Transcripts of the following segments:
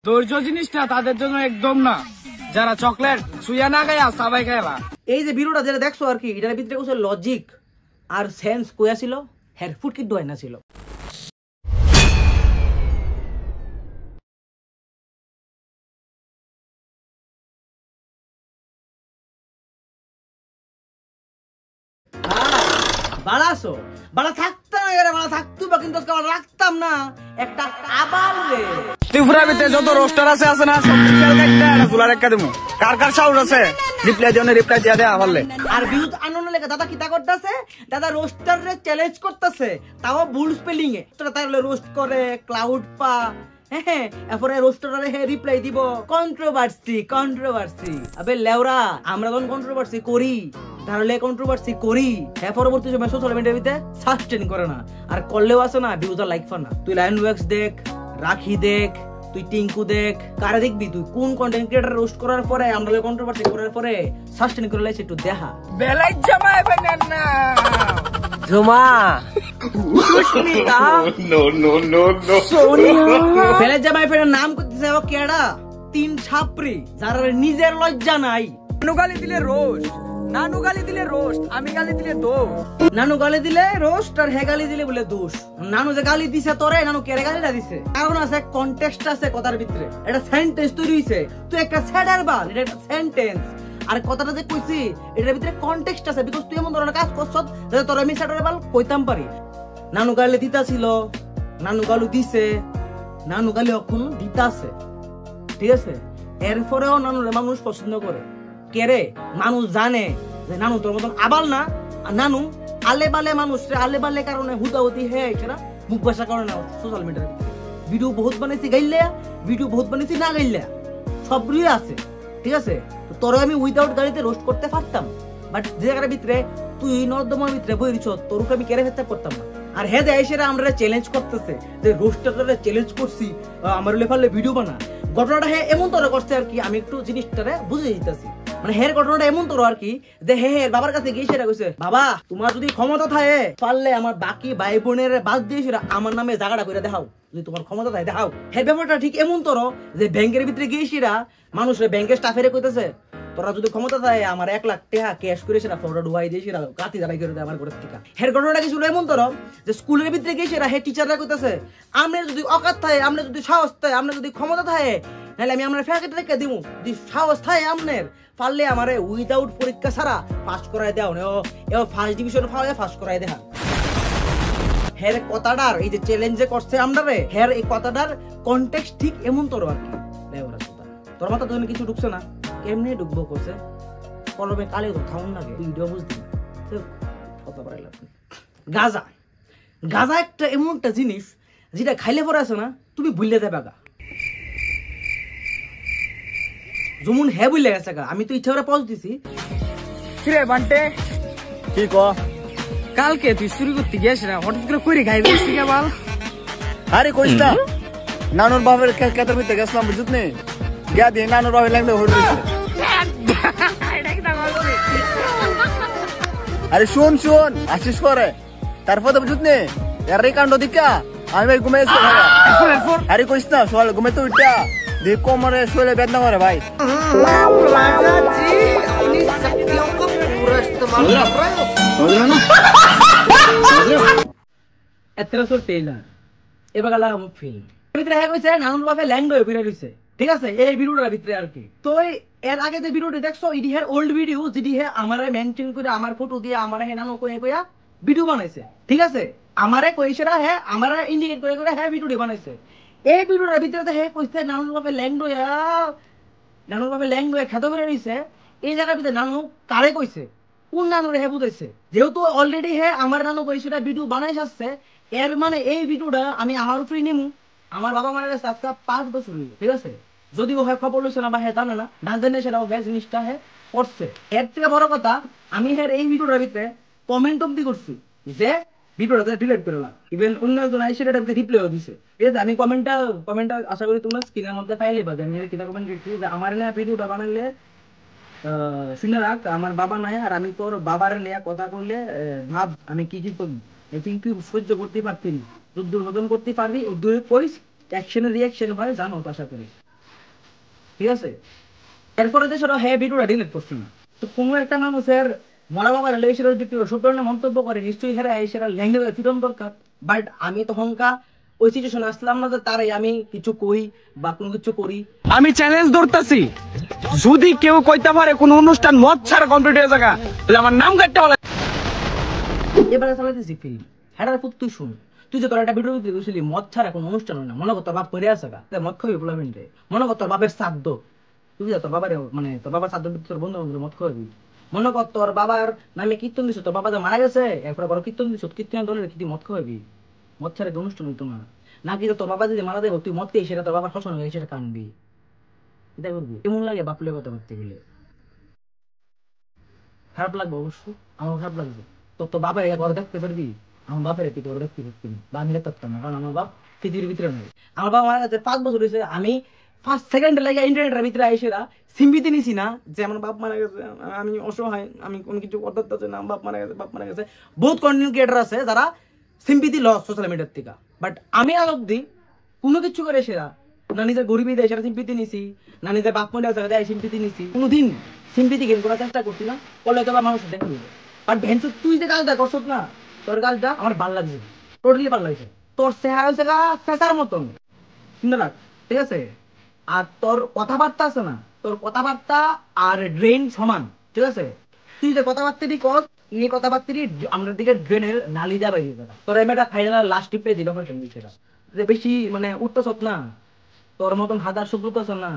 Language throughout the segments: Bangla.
ধৈর্য জিনিসটা তাদের জন্য একদম না যারা চকলেট সুইয়া না খায় সাবাই খায়। এই যে ভিডিওটা যেটা দেখছো আর কি, এটার ভিতরে কিছু লজিক আর সেন্স কইয়া ছিল, হের ফুটকি ডয় না ছিল। বাড়াছো বাড়া থাকতাম না, বাড়া থাকতো বা কিন্তু রাখতাম না একটা আবার রে। ত্রিপুরার ভিতরে যত রোস্টার আছে না সব চুলার একটা দেবো। কার কার সাউন্ড আছে রিপ্লাই দিয়ে রিপ্লাই দিয়ে দেয়া পারলে। আর বিহুত আনন্দ লেগে দাদা কিতা করতেছে, দাদা রোস্টারে চ্যালেঞ্জ করতেছে, তাও ভুল স্পেলিং এ। তোরা তাহলে রোস্ট করে ক্লাউড পা, হ্যাঁ এরপরে রোস্টারে হে রিপ্লাই দিব কন্ট্রোভার্সি কন্ট্রোভার্সি। আবে লেওরা, আমরা যখন কন্ট্রোভার্সি করি তাহলে কন্ট্রোভার্সি করি, হ্যাঁ পরবর্তী সময় সোশ্যাল মিডিয়াতে সাস্টেন করে না। আর করলেও আছে না ভিউজ লাইক ফর না। তুই লাইন ওয়াক্স দেখ, রাখি দেখ, তুই টিঙ্কু দেখ, কারে দেখবি তুই কোন কন্টেন্ট ক্রিয়েটর রোস্ট করার পরে আমরা কন্ট্রোভার্সি করার পরে সাস্টেন করে লাইছে একটু দেখা। বেলাই জামাই বানান না জমা Sushmita no no no no Sonia বেলাই জামাই ফেরার নাম করতেছে ও কেডা? তিন ছাপরি যারা নিজের লজ্জা নাই। নানু গালি দিলে রোস্ট, নানু গালি দিলে রোস্ট, আমি গালি দিলে দোষ। নানু গালি দিলে রোস্ট আর হে গালি দিলে বলে দোষ। নানু যে গালি দিছে তোরে, নানু কেড়ে গালিটা দিছে কারণ আছে, কনটেক্সট আছে কথার ভিতরে, এটা সেন্টেন্স তৈরি হইছে। তুই একটা স্যাডার বাল, এটা একটা সেন্টেন্স। আর কথাটা যে কইছি এটার ভিতরে কনটেক্সট আছে, বিকজ তুই এমন ধরনের কাজ করছস যাতে তোর আমি স্যাডার বাল কইতাম পারি। নানু গালি দিতা ছিল, নানু গালু দিছে, নানু গালি এখন দিতাছে, ঠিক আছে? এরপরেও নানুরে মানুষ পছন্দ করে। কেরে মানুষ জানে যে নানু তোর মতন আবাল না, আর নানু আলে বালে মানুষ আলে বালে কারণে হুদাহুতি হে সেটা মুখ ভাষা করে না। সোশ্যাল মিডিয়ার ভিডিও বহুত বানাইছি গাইলে, ভিডিও বহুত বানাইছি না গাইলে, সবই আছে, ঠিক আছে? তোর আমি উইদাউট গাড়িতে রোস্ট করতে পারতাম, বাট যে জায়গার ভিতরে তুই নর্দমার ভিতরে বই দিছ, তোর উপরে আমি কেড়ে ফেলতে পারতাম না। আর হে দেয় সেটা আমরা চ্যালেঞ্জ করতেছে যে রোস্টারটা চ্যালেঞ্জ করছি আমার লেফালে ভিডিও বানা। ঘটনাটা হে এমন তোরা করছে আর কি, আমি একটু জিনিসটারে বুঝে দিতেছি। মানে হের ঘটনাটা এমন তোর আর কি যে হে বাবার কাছে গিয়ে সেটা কইছে, বাবা তোমার যদি ক্ষমতা থাকে পারলে আমার বাকি ভাই বোনের বাদ দিয়ে সেটা আমার নামে জায়গাটা করে দেখাও, যদি তোমার ক্ষমতা থাকে দেখাও। হের ব্যাপারটা ঠিক এমন তোর যে ব্যাংকের ভিতরে গিয়ে সেটা মানুষের ব্যাংকের স্টাফেরে কইতেছে, তোরা যদি ক্ষমতা থাকে আমার 1 লাখ টাকা ক্যাশ করে সেটা ফটো ডুবাই দিয়ে সেটা গাতি দাঁড়াই করে দেয় আমার ঘরের থেকে। হের ঘটনাটা কিছু এমন তোর যে স্কুলের ভিতরে গিয়ে সেটা হেড টিচাররা কইতেছে, আমরা যদি অকাত থাকে, আমরা যদি সাহস থাকে, আমরা যদি ক্ষমতা থাকে, নাহলে আমি আমরা ফ্যাকেট রেখে দিব, যদি সাহস থাকে আমনের পারলে আমারে উইদাউট পরীক্ষা ছাড়া পাস করাই দেও, এও ফার্স্ট ডিভিশন পাওয়া ফার্স্ট করাই দেখা। হের কথাটার এই যে চ্যালেঞ্জে করছে আমরা রে, হের এই কথাটার কনটেক্সট ঠিক এমন তোর আর কি। তোর মাথা তো কিছু ঢুকছে না, কেমনে ঢুকবো করছে কলমে কালে তো থাউন লাগে ভিডিও বুঝতে কথা বলাইলাম। গাঁজা, গাঁজা একটা এমন একটা জিনিস যেটা খাইলে পরে আছে না তুমি ভুললে দেবে গা, যেমন হ্যাঁ বুঝলে গেছে গা। আমি তো ইচ্ছা করে পজ দিছি। কিরে বান্টে কি ক? কালকে তুই চুরি করতে গিয়েছ না, হঠাৎ করে কইরে গাই বসছি কে বল? আরে কইস না, নানুর বাপের ক্ষেতের ভিতরে গেছিলাম বুঝত নি, গিয়া দিয়ে নানুর বাপের লাগলে হয়ে রয়েছে। আরে শুন শুন আসিস পরে, তারপর তো বুঝত নি এর এই কাণ্ড দিকা আমি ভাই ঘুমাই আসছি। আরে কইস না সকাল ঘুমে তো উঠা দিয়ে কোমরে শরীরে বেদনা করে ভাই। ঠিক আছে এই ভিডিওটার ভিতরে আর কি। তো এর আগে যে ভিডিওটা দেখছো এটি হের ওল্ড ভিডিও, যেটি হে আমারে মেনটেন করে আমার ফটো দিয়ে আমার হে নাম কইয়া কইয়া ভিডিও বানাইছে, ঠিক আছে? আমারে কইছেরা হে আমারে ইন্ডিকেট করে করে হে ভিডিওটি বানাইছে। এই ভিডিওটার ভিতরে হে কইছে নানুর বাপে ল্যাংডোয়া খেতে করে রইছে। এই জায়গার ভিতরে নানু কারে কইছে, কোন নানুরে হে বুঝাইছে? যেহেতু অলরেডি হে আমার নানু কইছে ভিডিও বানাই আসছে, এর মানে এই ভিডিওটা আমি আমার উপরে নিমু। আমার বাবা মারা গেছে আজকে 5 বছর হইল, ঠিক আছে? যদিও হ্যাঁ খবর লইছে না বা হ্যাঁ জানে না, না জানে সেটাও গ্যাস জিনিসটা হ্যাঁ করছে। এর থেকে বড় কথা আমি হ্যাঁ এই ভিডিওটার ভিতরে কমেন্ট অব্দি করছি যে ভিডিওটা ডিলিট করে না। ইভেন অন্য একজন আইসে এটা রিপ্লাইও দিছে, ঠিক আছে? আমি কমেন্টটা আশা করি তোমরা স্ক্রিনের মধ্যে পাইলে পাবে। আমি কিনা কমেন্ট দিচ্ছি যে আমার না ভিডিওটা বানাইলে শুনে রাখ আমার বাবা নাই, আর আমি তোর বাবার নিয়ে কথা বললে ভাব আমি কি কি করবি, তুই সহ্য করতে পারবি, দুর্যোধন করতে পারবি, করিস অ্যাকশনের রিয়াকশন হয় জানো আশা করি। ঠিক আছে এরপরে যে সেটা হ্যাঁ ভিডিওটা ডিলিট করছি না তো কোনো একটা মানুষের মরা বাবার রিলেশনের যদি সব ধরনের মন্তব্য করে নিশ্চয়ই সেটা ল্যাঙ্গুয়েজ ফ্রিডম দরকার বাট আমি তখনকার ওই সিচুয়েশন আসলাম না যে তারাই আমি কিছু কই বা কোনো কিছু করি আমি চ্যালেঞ্জ ধরতেছি, যদি কেউ কইতে পারে কোন অনুষ্ঠান মদ ছাড়া কমপ্লিট হয়ে যাগা, তাহলে আমার নাম কাটতে বলে। এবারে চালাইতেছি ফিল্ম হ্যাঁ পুত তুই শুন তুই যে তোর একটা ভিডিও দিতে গেছিলি মদ ছাড়া কোনো অনুষ্ঠান হয় না মনে কর তোর বাপ করে আসে গা মদ খাবি বলাবেন রে মনে কর তোর বাপের শ্রাদ্ধ তুই যা তোর বাবার মানে তোর বাবার শ্রাদ্ধ তোর বন্ধু বান্ধব মদ খাবি মনে কর তোর বাবার নামে কীর্তন দিছ তোর বাবা যে মারা গেছে এরপরে বড় কীর্তন দিছ কীর্তন দলের কি মদ খাবি মদ ছাড়া কি অনুষ্ঠান হইতো না নাকি তোর বাবা যদি মারা দেবো তুই মদ খেয়ে সেটা তোর বাবার ফসল হয়ে সেটা কানবি এটা করবি কেমন লাগে বাপলে কথা করতে গেলে খারাপ লাগবে অবশ্যই আমার খারাপ লাগবে তোর তো বাপের একবার দেখতে পারবি আমার বাপের তুই তোর দেখতে পারবি বা আমি দেখতে পারতাম না কারণ আমার বাপ পৃথিবীর ভিতরে নেই আমার বাবা মারা গেছে 5 বছর হয়েছে আমি ফার্স্ট সেকেন্ডে লাগে ইন্টারনেটের ভিতরে আইসেরা সিম্পিতে নিছি না যে আমার বাপ মারা গেছে আমি অসহায় আমি কোনো কিছু করতে পারছি না বাপ মারা গেছে বহুত কন্টেন্ট ক্রিয়েটর আছে যারা সিম্পিতি লস সোশ্যাল মিডিয়ার থেকে বাট আমি আজ অব্দি কোনো কিছু করে সেরা না নিজের গরিবী দেয় সেটা সিম্পিতি নিছি না নিজের বাপ মনে আছে দেয় সিম্পিতি নিছি কোনোদিন সিম্পিতি গেম করার চেষ্টা করছি না করলে তো মানুষ দেখে বাট ভেন্স তুই যে কাজটা করছত না তোর কাজটা আমার ভালো লাগছে টোটালি ভালো লাগছে তোর চেহারা হচ্ছে ফেসার মতন শুনে রাখ ঠিক আছে আর তোর কথাবার্তা আছে না তোর কথাবার্তা আর ড্রেন সমান ঠিক আছে তুই যে কথাবার্তাটি কর এই কথাবার্তাটি আমাদের দিকে ড্রেনের নালি যা বাইরে তোর এমএটা ফাইনাল লাস্ট টিপে দিল সেটা যে বেশি মানে উঠতেছ না তোর মতন হাজার শুক্রতেছ না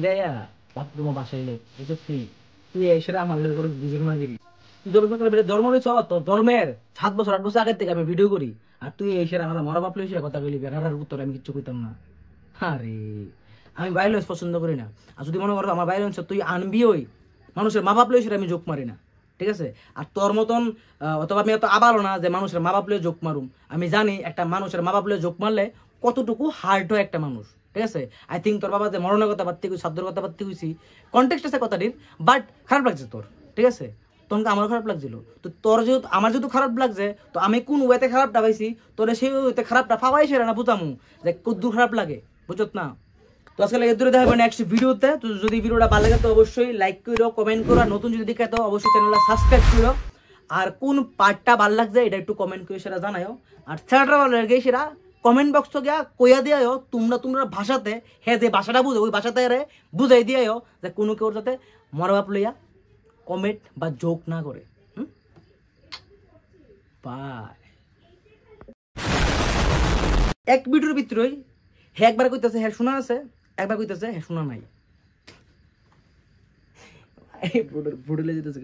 দেয়া বাথরুমে বাসায় তুই সেটা আমার ধর্ম রয়েছ তোর ধর্মের 7 বছর 8 বছর আগের থেকে আমি ভিডিও করি আর তুই এসে আমার মরা বাপলে এসে কথা বলি বেড়ার উত্তর আমি কিচ্ছু কইতাম না আরে আমি ভাইলেন্স পছন্দ করি না আর যদি মনে করো আমার ভাইলেন্স তুই আনবি ওই মানুষের মা বাপ লইছে আমি যোগ মারি না ঠিক আছে আর তোর মতন অথবা আমি এত আবারও না যে মানুষের মা বাপ লয়ে যোগ মারুম আমি জানি একটা মানুষের মা বাপ লয়ে যোগ মারলে কতটুকু হার্ড হয় একটা মানুষ ঠিক আছে আই থিঙ্ক তোর বাবা যে মরণের কথা বাড়তে গেছি সাধ্যর কথা বাড়তে গেছি কন্টেক্সট আছে কথাটির বাট খারাপ লাগছে তোর ঠিক আছে তোমাকে আমার খারাপ লাগছিল তো তোর যেহেতু আমার যেহেতু খারাপ লাগছে তো আমি কোন ওয়েতে খারাপটা পাইছি তোর সেই ওয়েতে খারাপটা পাবাই সেরা না বুঝামু যে কদ্দূর খারাপ লাগে বুঝত না তো আজকে লাগে দূরে দেখাবো নেক্সট ভিডিওতে তো যদি ভিডিওটা ভালো লাগে তো অবশ্যই লাইক করো কমেন্ট করো আর নতুন যদি দেখে তো অবশ্যই চ্যানেলটা সাবস্ক্রাইব করো আর কোন পার্টটা ভালো লাগছে এটা একটু কমেন্ট করে সেটা জানাও আর ছেলেটা ভালো লাগে সেটা কমেন্ট বক্স গিয়া কইয়া দিয়াও তোমরা ভাষাতে হ্যাঁ যে ভাষাটা বুঝো ওই ভাষাতে রে বুঝাই দিয়াও যে কোনো কেউ যাতে মরবাপ লইয়া কমেন্ট বা জোক না করে বাই এক ভিডিওর ভিতরেই হে একবার কইতেছে হ্যাঁ শোনা আছে একবার কইতেছে হ্যাঁ শোনা নাই বুড়লে যেতেছে